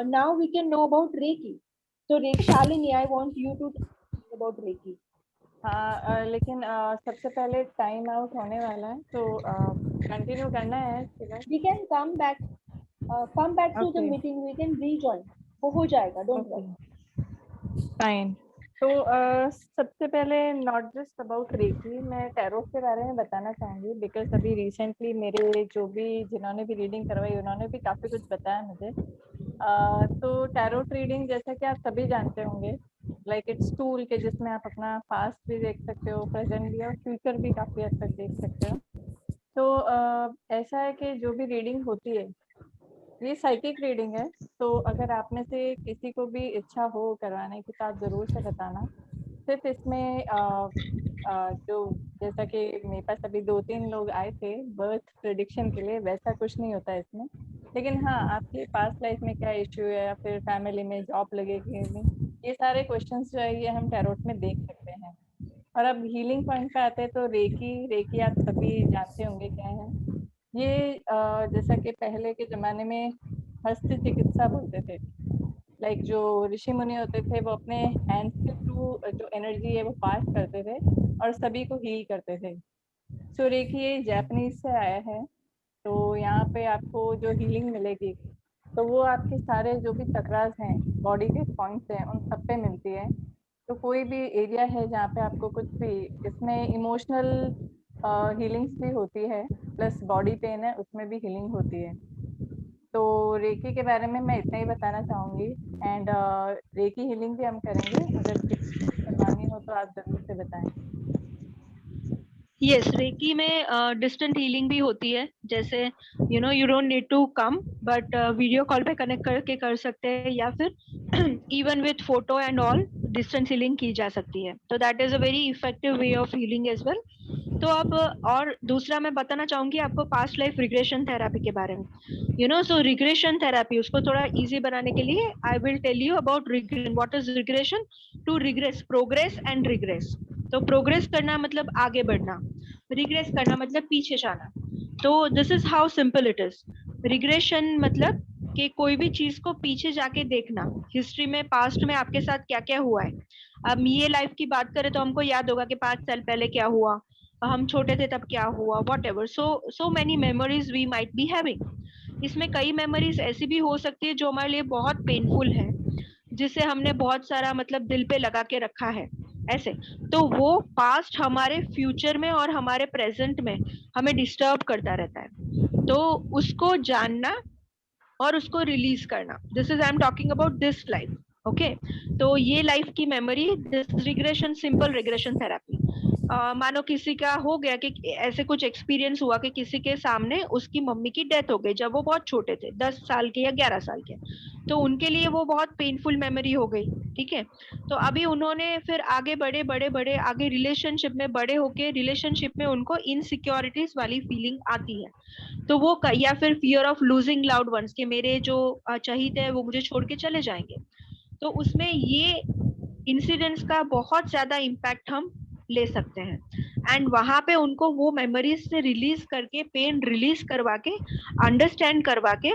now we can know about Reiki. So Reiki, Shalini, I want you to talk about Reiki. हाँ, लेकिन सबसे पहले time out होने वाला है, तो कंटिन्यू करना है फिलहाल। We can come back to the Okay. meeting. We can rejoin. वो हो जाएगा, don't worry. फाइन। तो सबसे पहले नॉट जस्ट अबाउट रेकी, मैं टैरो के बारे में बताना चाहूँगी, बिकॉज अभी रिसेंटली मेरे जो भी जिन्होंने भी रीडिंग करवाई उन्होंने भी काफ़ी कुछ बताया मुझे। तो टैरो रीडिंग जैसा कि आप सभी जानते होंगे, लाइक इट्स टूल के जिसमें आप अपना पास्ट भी देख सकते हो, प्रेजेंट भी और फ्यूचर भी काफ़ी हद तक देख सकते हो। तो ऐसा है कि जो भी रीडिंग होती है ये साइकिक रीडिंग है, तो अगर आप में से किसी को भी इच्छा हो करवाने की तो आप ज़रूर से बताना। सिर्फ इसमें जो जैसा कि मेरे पास अभी 2-3 लोग आए थे बर्थ प्रेडिक्शन के लिए, वैसा कुछ नहीं होता इसमें, लेकिन हाँ आपके पास्ट लाइफ में क्या इश्यू है या फिर फैमिली में जॉब लगेगी नहीं, ये सारे क्वेश्चंस जो है ये हम टैरोट में देख सकते हैं। और अब हीलिंग पॉइंट पे आते हैं तो रेकी आप सभी जानते होंगे क्या है ये। जैसा कि पहले के ज़माने में हस्त चिकित्सा बोलते थे, लाइक जो ऋषि मुनि होते थे वो अपने हैंड्स के थ्रू जो एनर्जी है वो पास करते थे और सभी को हील करते थे। सो रेकी ये जापानीज से आया है, तो यहाँ पे आपको जो हीलिंग मिलेगी तो वो आपके सारे जो भी चक्रास हैं, बॉडी के पॉइंट्स हैं, उन सब पे मिलती है। तो कोई भी एरिया है जहाँ पे आपको कुछ भी, इसमें इमोशनल हीलिंग्स भी होती है, प्लस बॉडी पेन है उसमें भी हीलिंग होती है। तो रेकी के बारे में मैं इतना ही बताना चाहूँगी, एंड रेकी हीलिंग भी हम करेंगे, अगर किसी को करवानी हो तो आप जरूर से बताएं। यस, रेकी में डिस्टेंट हीलिंग भी होती है, जैसे you don't need to come, but video call पे कनेक्ट करके कर सकते हैं, या फिर even with photo and all distance healing की जा सकती है। तो that is a very effective way of healing as well. तो अब और दूसरा मैं बताना चाहूंगी आपको पास्ट लाइफ रिग्रेशन थेरेपी के बारे में। सो रिग्रेशन थेरेपी, उसको थोड़ा इजी बनाने के लिए I will tell you about regression. What is regression? To regress, progress and regress. तो प्रोग्रेस करना मतलब आगे बढ़ना, रिग्रेस करना मतलब पीछे जाना। तो this is how simple it is. Regression मतलब कि कोई भी चीज को पीछे जाके देखना, हिस्ट्री में, पास्ट में आपके साथ क्या क्या हुआ है। अब ये लाइफ की बात करें तो हमको याद होगा कि 5 साल पहले क्या हुआ, हम छोटे थे तब क्या हुआ, whatever. So many memories we might be having. इसमें कई मेमोरीज ऐसी भी हो सकती है जो हमारे लिए बहुत पेनफुल है, जिसे हमने बहुत सारा मतलब दिल पे लगा के रखा है। ऐसे। तो वो पास्ट हमारे फ्यूचर में और हमारे प्रेजेंट में हमें डिस्टर्ब करता रहता है, तो उसको जानना और उसको रिलीज करना, this is I am talking about this life. Okay, तो ये लाइफ की memory, this regression, simple regression therapy. मानो किसी का हो गया कि ऐसे कुछ एक्सपीरियंस हुआ कि किसी के सामने उसकी मम्मी की डेथ हो गई जब वो बहुत छोटे थे, 10 साल के या 11 साल के, तो उनके लिए वो बहुत पेनफुल मेमोरी हो गई। ठीक है, तो अभी उन्होंने फिर आगे बड़े बड़े बड़े आगे रिलेशनशिप में बड़े होके रिलेशनशिप में उनको इनसिक्योरिटीज वाली फीलिंग आती है, तो वो या फिर fear of losing loved ones, कि मेरे जो चाहिए है वो मुझे छोड़ के चले जाएंगे, तो उसमें ये इंसिडेंट्स का बहुत ज्यादा इम्पैक्ट हम ले सकते हैं। एंड वहां पे उनको वो मेमोरीज से रिलीज करके, पेन रिलीज करवा के, अंडरस्टैंड करवा के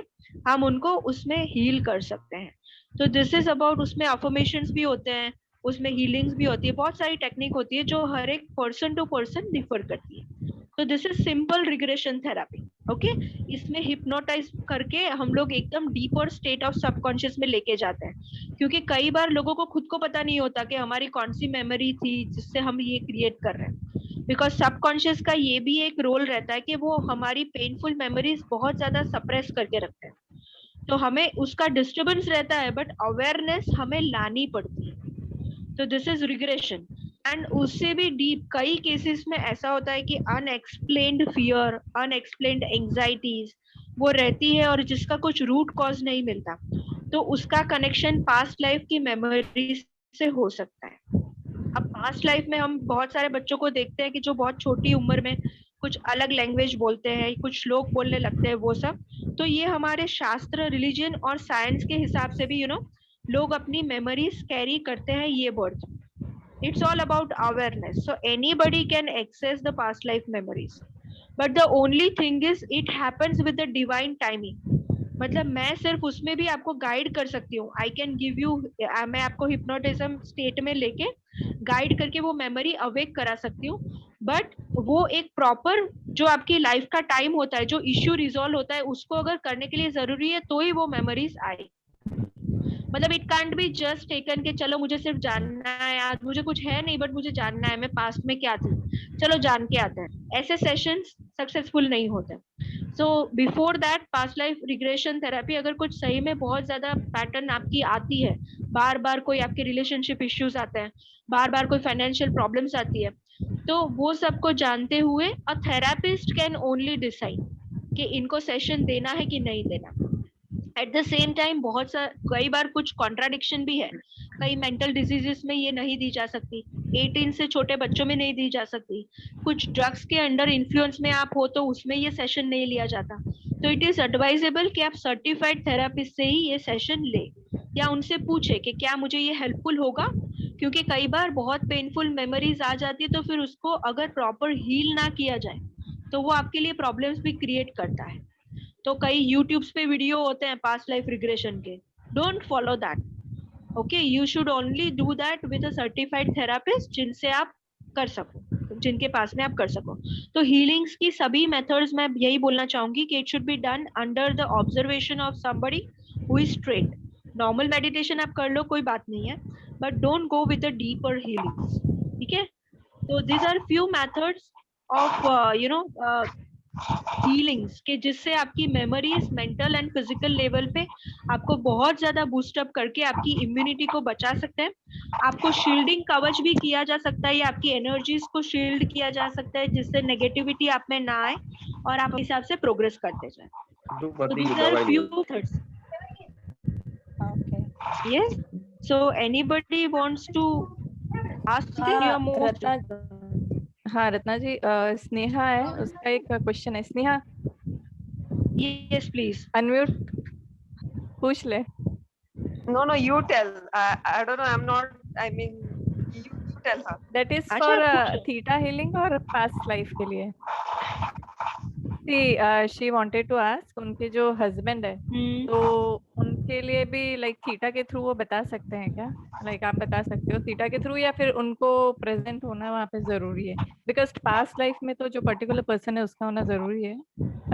हम उनको उसमें हील कर सकते हैं। तो दिस इज अबाउट, उसमें अफर्मेशंस भी होते हैं, उसमें हीलिंग्स भी होती है, बहुत सारी टेक्निक होती है जो हर एक पर्सन टू पर्सन डिफर करती है। तो this is simple regression therapy. Okay, इसमें हिप्नोटाइज करके हम लोग एकदम डीपर स्टेट ऑफ सबकॉन्शियस में लेके जाते हैं, क्योंकि कई बार लोगों को खुद को पता नहीं होता कि हमारी कौन सी मेमोरी थी जिससे हम ये क्रिएट कर रहे हैं। बिकॉज सबकॉन्शियस का ये भी एक रोल रहता है कि वो हमारी पेनफुल मेमोरीज बहुत ज्यादा सप्रेस करके रखते हैं, तो हमें उसका डिस्टर्बेंस रहता है, बट अवेयरनेस हमें लानी पड़ती है। तो दिस इज रिग्रेशन। एंड उससे भी डीप कई केसेस में ऐसा होता है कि अनएक्सप्लेन्ड फियर, अनएक्सप्लेन्ड एंजाइटीज वो रहती है और जिसका कुछ रूट कॉज नहीं मिलता, तो उसका कनेक्शन पास्ट लाइफ की मेमोरी से हो सकता है। अब पास्ट लाइफ में हम बहुत सारे बच्चों को देखते हैं कि जो बहुत छोटी उम्र में कुछ अलग लैंग्वेज बोलते हैं, कुछ श्लोक बोलने लगते हैं, वो सब, तो ये हमारे शास्त्र, रिलीजन और साइंस के हिसाब से भी लोग अपनी मेमोरीज कैरी करते हैं ये birth. It's all about awareness. So anybody can access the past life memories. But the only thing is it happens with the divine timing. मतलब मैं सिर्फ उसमें भी आपको गाइड कर सकती हूँ, आई कैन गिव यू, मैं आपको हिप्नोटिज्म स्टेट में लेके गाइड करके वो मेमोरी अवेक करा सकती हूँ, बट वो एक प्रॉपर जो आपकी लाइफ का टाइम होता है, जो इश्यू रिजॉल्व होता है, उसको अगर करने के लिए जरूरी है तो ही वो मेमोरीज आए। मतलब it can't be just taken के चलो मुझे सिर्फ जानना है, आज मुझे कुछ है नहीं बट मुझे जानना है मैं पास्ट में क्या थी, चलो जान के आते हैं, ऐसे सेशंस सक्सेसफुल नहीं होते। So before that past life regression therapy, अगर कुछ सही में बहुत ज्यादा पैटर्न आपकी आती है, बार बार कोई आपके रिलेशनशिप इश्यूज आते हैं, बार बार कोई फाइनेंशियल प्रॉब्लम्स आती है, तो वो सबको जानते हुए a therapist can only decide कि इनको सेशन देना है कि नहीं देना। एट द सेम टाइम बहुत सा कई बार कुछ कॉन्ट्राडिक्शन भी है, कई मेंटल डिजीजेस में ये नहीं दी जा सकती, 18 से छोटे बच्चों में नहीं दी जा सकती, कुछ ड्रग्स के अंडर इन्फ्लुएंस में आप हो तो उसमें ये सेशन नहीं लिया जाता। तो इट इज एडवाइजेबल कि आप सर्टिफाइड थेरेपिस्ट से ही ये सेशन ले, या उनसे पूछे कि क्या मुझे ये हेल्पफुल होगा, क्योंकि कई बार बहुत पेनफुल मेमोरीज आ जाती है, तो फिर उसको अगर प्रॉपर हील ना किया जाए तो वो आपके लिए प्रॉब्लम्स भी क्रिएट करता है। तो कई यूट्यूब्स पे वीडियो होते हैं पास्ट लाइफ रिग्रेशन के, don't follow that. Okay, you should only do that with a certified therapist जिनसे आप कर सको, जिनके पास में आप कर सको। तो हीलिंग्स की सभी मेथड्स मैं यही बोलना चाहूंगी कि it should be done under the observation of somebody who is trained. Normal meditation आप कर लो, कोई बात नहीं है, but don't go with the deeper healings. ठीक है, तो these are few methods of healings के जिससे आपकी memories mental and physical level पे आपको बहुत ज्यादा बूस्टअप करके आपकी इम्यूनिटी को बचा सकते हैं। आपको शील्डिंग कवच भी किया जा सकता है, या आपकी एनर्जीज को शील्ड किया जा सकता है जिससे नेगेटिविटी आप में ना आए और आप हिसाब से प्रोग्रेस करते जाए। So these are few methods. Okay. Yes. So anybody wants to ask? You are most हाँ रत्ना जी, स्नेहा है, उसका एक क्वेश्चन है। Sneha, yes please. अनम्यूट पूछ ले। No, no, you tell. I don't know. I'm not. I mean, you tell her. That is अच्छा, for पूछो। Theta healing और पास्ट लाइफ के लिए। See, she wanted to ask, उनके जो हस्बैंड है तो उनके उसके लिए भी लाइक थीटा के थ्रू वो बता सकते हैं क्या? लाइक आप बता सकते हो थीटा के थ्रू, या फिर उनको प्रेजेंट होना वहाँ पे जरूरी है? बिकॉज पास्ट लाइफ में तो जो पर्टिकुलर पर्सन है उसका होना जरूरी है।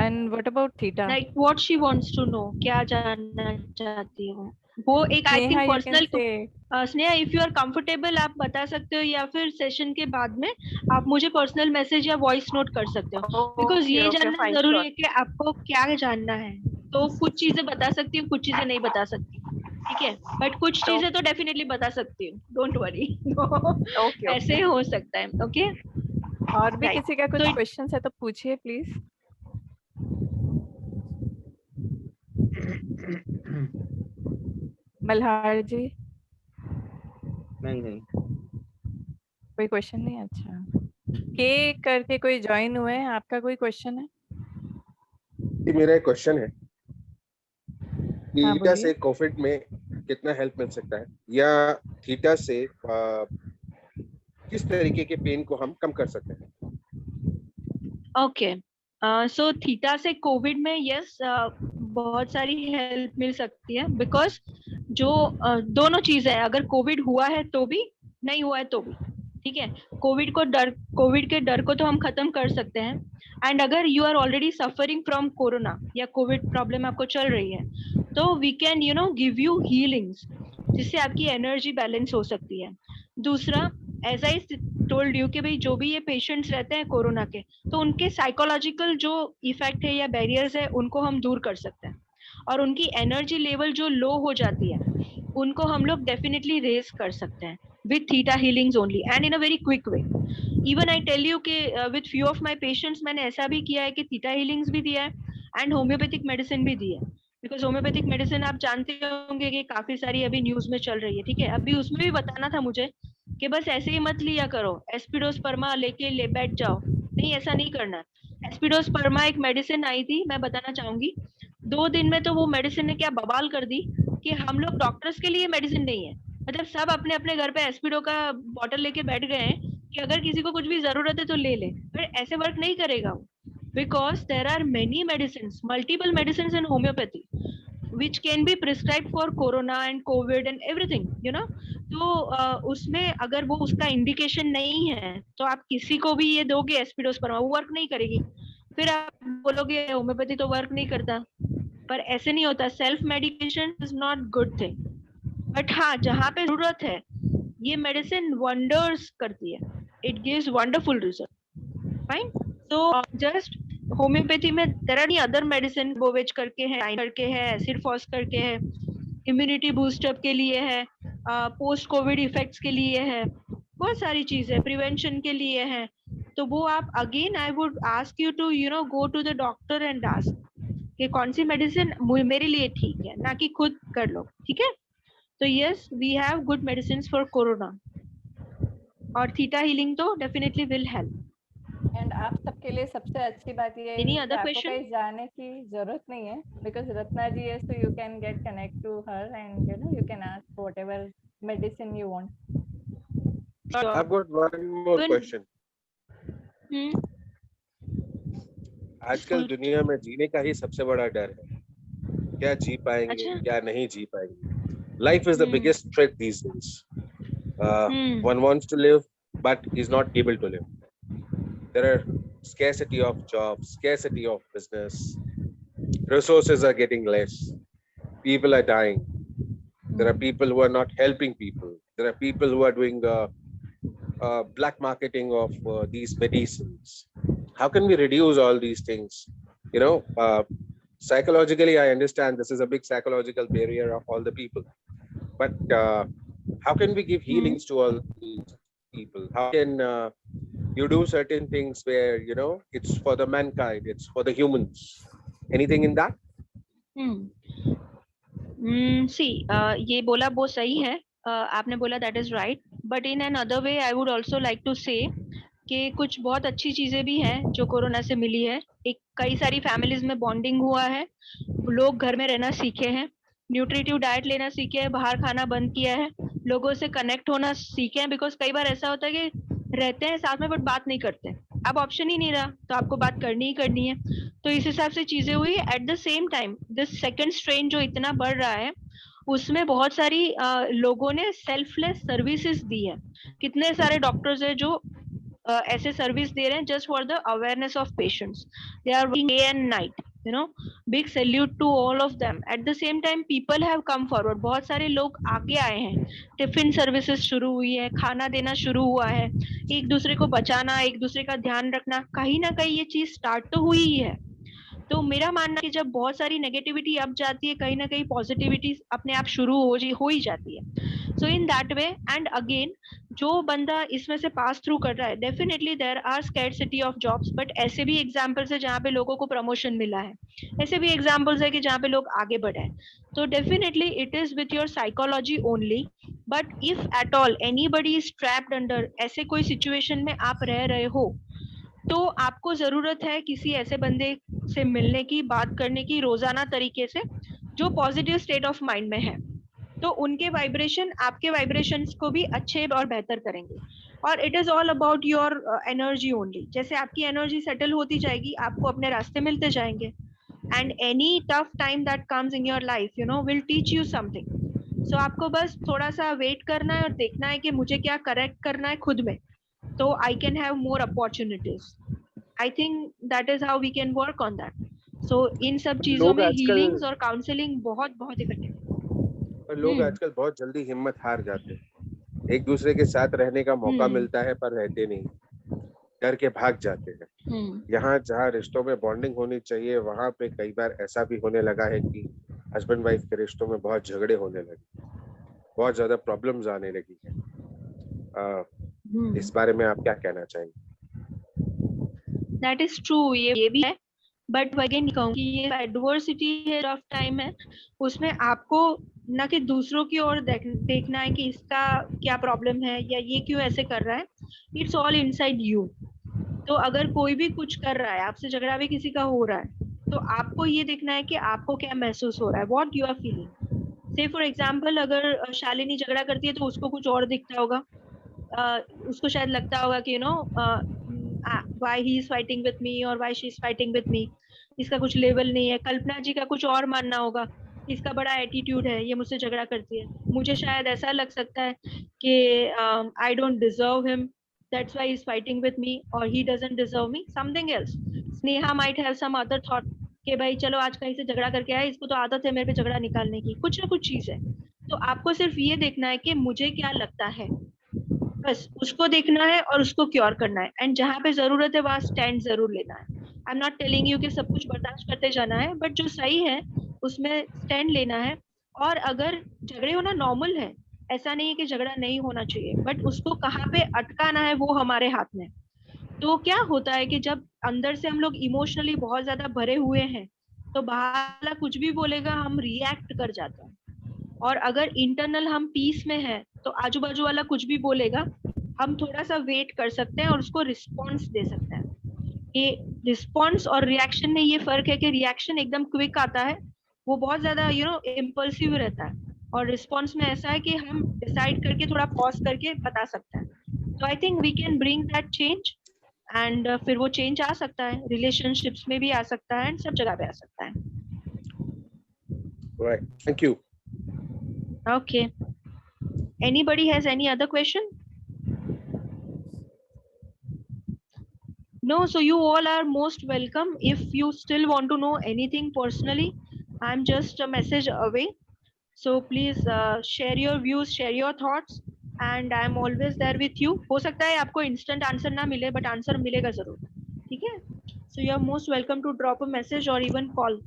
And what about theta? Like what she wants to know, क्या जानना चाहती हो वो एक I Sneha think you can personal. से। Sneha if you are comfortable आप बता सकते हो, या फिर सेशन के बाद में आप मुझे पर्सनल मैसेज या वॉइस नोट कर सकते हो, बिकॉज ये जानना जरूरी है कि आपको क्या जानना है। तो कुछ चीजें बता सकती हूँ, कुछ चीजें नहीं बता सकती, ठीक है, बट कुछ चीजें तो डेफिनेटली बता सकती हूँ, डोंट वरी। ऐसे हो सकता है। ओके, और भी Right. किसी का कुछ So क्वेश्चन है तो पूछिए प्लीज। मल्हार जी नहीं कोई क्वेश्चन नहीं? अच्छा, के करके कोई ज्वाइन हुए हैं, आपका कोई क्वेश्चन है? ये मेरा एक क्वेश्चन है, हाँ थीटा से बोलिए। कोविड में कितना हेल्प मिल सकता है, या थीटा से किस तरीके के पेन को हम कम कर सकते हैं? ओके, सो थीटा से कोविड में यस बहुत सारी हेल्प मिल सकती है, बिकॉज जो दोनों चीज है, अगर कोविड हुआ है तो भी, नहीं हुआ है तो भी, ठीक है। कोविड के डर को तो हम खत्म कर सकते हैं। एंड अगर you are already suffering from corona या कोविड प्रॉब्लम आपको चल रही है, तो we can give you healings, जिससे आपकी एनर्जी बैलेंस हो सकती है। दूसरा, एज आई टोल्ड यू कि भाई जो भी ये पेशेंट्स रहते हैं कोरोना के, तो उनके साइकोलॉजिकल जो इफेक्ट है या बैरियर्स है उनको हम दूर कर सकते हैं, और उनकी एनर्जी लेवल जो लो हो जाती है उनको हम लोग डेफिनेटली रेज कर सकते हैं with theta healings only and in a very quick way. Even I tell you कि with few of my patients मैंने ऐसा भी किया है कि थीटा हीलिंग्स भी दिया है एंड होम्योपैथिक मेडिसिन भी दी है, बिकॉज होम्योपैथिक मेडिसिन आप जानते होंगे कि काफी सारी अभी न्यूज में चल रही है, ठीक है। अभी उसमें भी बताना था मुझे कि बस ऐसे ही मत लिया करो, एस्पिडोस्पर्मा लेके बैठ जाओ, नहीं ऐसा नहीं करना। एस्पिडोस्पर्मा एक मेडिसिन आई थी, मैं बताना चाहूंगी, 2 दिन में तो वो मेडिसिन ने क्या बवाल कर दी कि हम लोग डॉक्टर्स के लिए मेडिसिन नहीं है, मतलब सब अपने अपने घर पे एस्पिडो का बॉटल लेके बैठ गए हैं कि अगर किसी को कुछ भी जरूरत है तो ले ले, पर ऐसे वर्क नहीं करेगा वो, because there are many medicine, multiple medicine in homeopathy which can be prescribed for corona and covid and everything, तो उसमें अगर वो उसका इंडिकेशन नहीं है तो आप किसी को भी ये दोगे एस्पिडोस्पर्मा, वो वर्क नहीं करेगी। फिर आप बोलोगे होम्योपैथी तो वर्क नहीं करता, पर ऐसे नहीं होता। Self medication is not good thing, but हाँ जहाँ पे जरूरत है ये मेडिसिन वंडर्स करती है, it gives wonderful result. Fine, तो जस्ट होम्योपैथी में there are other medicine, Bowes करके है, एसिड फॉस करके है, इम्यूनिटी बूस्टअप के लिए है, पोस्ट कोविड इफेक्ट्स के लिए है, बहुत सारी चीजें प्रिवेंशन के लिए है। तो वो आप again I would ask you to go to the doctor and ask कि कौन सी मेडिसिन मेरे लिए ठीक है, ना कि खुद कर लो, ठीक है। तो yes, we have good medicine for corona, और थीटा हीलिंग तो डेफिनेटली विल हेल्प। एंड आप सबके लिए सबसे अच्छी बात ये है Any कि other आपको question? कहीं जाने की जरूरत नहीं है, बिकॉज रत्ना जी है, so you can get connect to her and you can ask whatever medicine you want. I've got one more question. आजकल दुनिया में जीने का ही सबसे बड़ा डर है, क्या जी पाएंगे, अच्छा? क्या नहीं जी पाएंगे। Life is the biggest threat these days. One wants to live but is not able to live. There are scarcity of jobs, scarcity of business, resources are getting less, people are dying, there are people who are not helping people, there are people who are doing black marketing of these medicines. How can we reduce all these things? Psychologically I understand this is a big psychological barrier of all the people, but how can we give healings to all these people? How can you do certain things where it's for the mankind, it's for the humans? Anything in that? See, ये बोला वो सही है, आपने बोला that is right, but in another way I would also like to say कि कुछ बहुत अच्छी चीजें भी हैं जो कोरोना से मिली है। एक कई सारी फैमिलीज में बॉन्डिंग हुआ है, लोग घर में रहना सीखे हैं, न्यूट्रिटिव डाइट लेना सीखे हैं, बाहर खाना बंद किया है, लोगों से कनेक्ट होना सीखे हैं, बिकॉज कई बार ऐसा होता है कि रहते हैं साथ में बट बात नहीं करते, अब ऑप्शन ही नहीं रहा तो आपको बात करनी ही करनी है। तो इस हिसाब से चीजें हुई। Eight the same time this second strain जो इतना बढ़ रहा है उसमें बहुत सारी लोगों ने सेल्फलेस सर्विसेज दी है। कितने सारे डॉक्टर्स है जो ऐसे सर्विस दे रहे हैं just for the awareness of patients. They are working day and night, you know, big salute to all of them. At the same time people have come forward, बहुत सारे लोग आगे आए हैं। टिफिन सर्विसेज शुरू हुई है, खाना देना शुरू हुआ है, एक दूसरे को बचाना, एक दूसरे का ध्यान रखना, कहीं ना कहीं ये चीज स्टार्ट तो हुई ही है। तो मेरा मानना है कि जब बहुत सारी नेगेटिविटी अब जाती है, कहीं ना कहीं पॉजिटिविटी अपने आप शुरू हो ही जाती है। So in that way, and again जो बंदा इसमें से पास थ्रू कर रहा है, definitely there are scarcity of jobs, but ऐसे भी एग्जांपल्स है जहाँ पे लोगों को प्रमोशन मिला है, ऐसे भी एग्जांपल्स है कि जहाँ पे लोग आगे बढ़े हैं। तो definitely it is with your psychology only, but if at all anybody is trapped under, ऐसे कोई सिचुएशन में आप रह रहे हो, तो आपको जरूरत है किसी ऐसे बंदे से मिलने की, बात करने की रोजाना तरीके से, जो पॉजिटिव स्टेट ऑफ माइंड में है। तो उनके वाइब्रेशन आपके वाइब्रेशंस को भी अच्छे और बेहतर करेंगे। और it is all about your energy only. जैसे आपकी एनर्जी सेटल होती जाएगी, आपको अपने रास्ते मिलते जाएंगे, and any tough time that comes in your life, you know, will teach you something. So आपको बस थोड़ा सा वेट करना है और देखना है कि मुझे क्या करेक्ट करना है खुद में, तो I can have more opportunities. I think that is how we can work on that. So इन सब चीजों लोग में आजकल हीलिंग्स और काउंसलिंग बहुत बहुत इफेक्टिव है। लोग आजकल बहुत जल्दी हिम्मत हार जाते हैं। एक दूसरे के साथ रहने का मौका मिलता है पर रहते नहीं, डर के भाग जाते हैं। यहाँ जहाँ रिश्तों में बॉन्डिंग होनी चाहिए, वहां पे कई बार ऐसा भी होने लगा है कि हस्बैंड वाइफ के रिश्तों में बहुत झगड़े होने लगे, बहुत ज्यादा प्रॉब्लम्स आने लगी है। इस बारे में आप क्या कहना चाहेंगे? दैट इज ट्रू, ये भी है, बट अगेन कहूंगी ये एडवर्सिटी है, रफ टाइम है, उसमें आपको ना कि दूसरों की ओर देखना है कि इसका क्या प्रॉब्लम है या ये क्यों ऐसे कर रहा है। It's all inside you. तो अगर कोई भी कुछ कर रहा है, आपसे झगड़ा भी किसी का हो रहा है, तो आपको ये देखना है कि आपको क्या महसूस हो रहा है, व्हाट यू आर फीलिंग। से फॉर एग्जाम्पल, अगर शालिनी झगड़ा करती है तो उसको कुछ और दिखता होगा, उसको शायद लगता होगा कि you know why he is fighting with me or why she is fighting with me, इसका कुछ लेवल नहीं है। कल्पना जी का कुछ और मानना होगा, इसका बड़ा एटीट्यूड है, ये मुझसे झगड़ा करती है। मुझे शायद ऐसा लग सकता है कि I don't deserve him, that's why he is fighting with me, or he doesn't deserve me, something else. Sneha might have some other thought कि भाई चलो आज कहीं से झगड़ा करके आया, इसको तो आदत है मेरे पे झगड़ा निकालने की, कुछ ना कुछ चीज है। तो आपको सिर्फ ये देखना है कि मुझे क्या लगता है, बस उसको देखना है और उसको क्योर करना है। एंड जहाँ पे जरूरत है वहां स्टैंड जरूर लेना है। I am not telling you कि सब कुछ बर्दाश्त करते जाना है, बट जो सही है उसमें स्टैंड लेना है। और अगर झगड़े होना नॉर्मल है, ऐसा नहीं है कि झगड़ा नहीं होना चाहिए, बट उसको कहाँ पे अटकाना है वो हमारे हाथ में। तो क्या होता है कि जब अंदर से हम लोग इमोशनली बहुत ज्यादा भरे हुए हैं, तो बाहर वाला कुछ भी बोलेगा हम रिएक्ट कर जाते हैं। और अगर इंटरनल हम पीस में है, तो आजू बाजू वाला कुछ भी बोलेगा, हम थोड़ा सा वेट कर सकते हैं और उसको रिस्पॉन्स दे सकते हैं। ये रिस्पॉन्स और रिएक्शन में ये फर्क है कि रिएक्शन एकदम क्विक आता है, वो बहुत ज्यादा यू नो इम्पल्सिव रहता है, और रिस्पॉन्स में ऐसा है कि हम डिसाइड करके थोड़ा पॉज करके बता सकते हैं। तो I think we can bring that change, and फिर वो चेंज आ सकता है, रिलेशनशिप्स में भी आ सकता है, एंड सब जगह पे आ सकता है। Right. Thank you. Okay. Anybody has any other question? No, so you all are most welcome. If you still want to know anything personally, I'm just a message away. So please share your views, share your thoughts, and I'm always there with you. हो सकता है आपको instant answer ना मिले, but answer मिलेगा जरूर, ठीक है? So you are most welcome to drop a message or even call.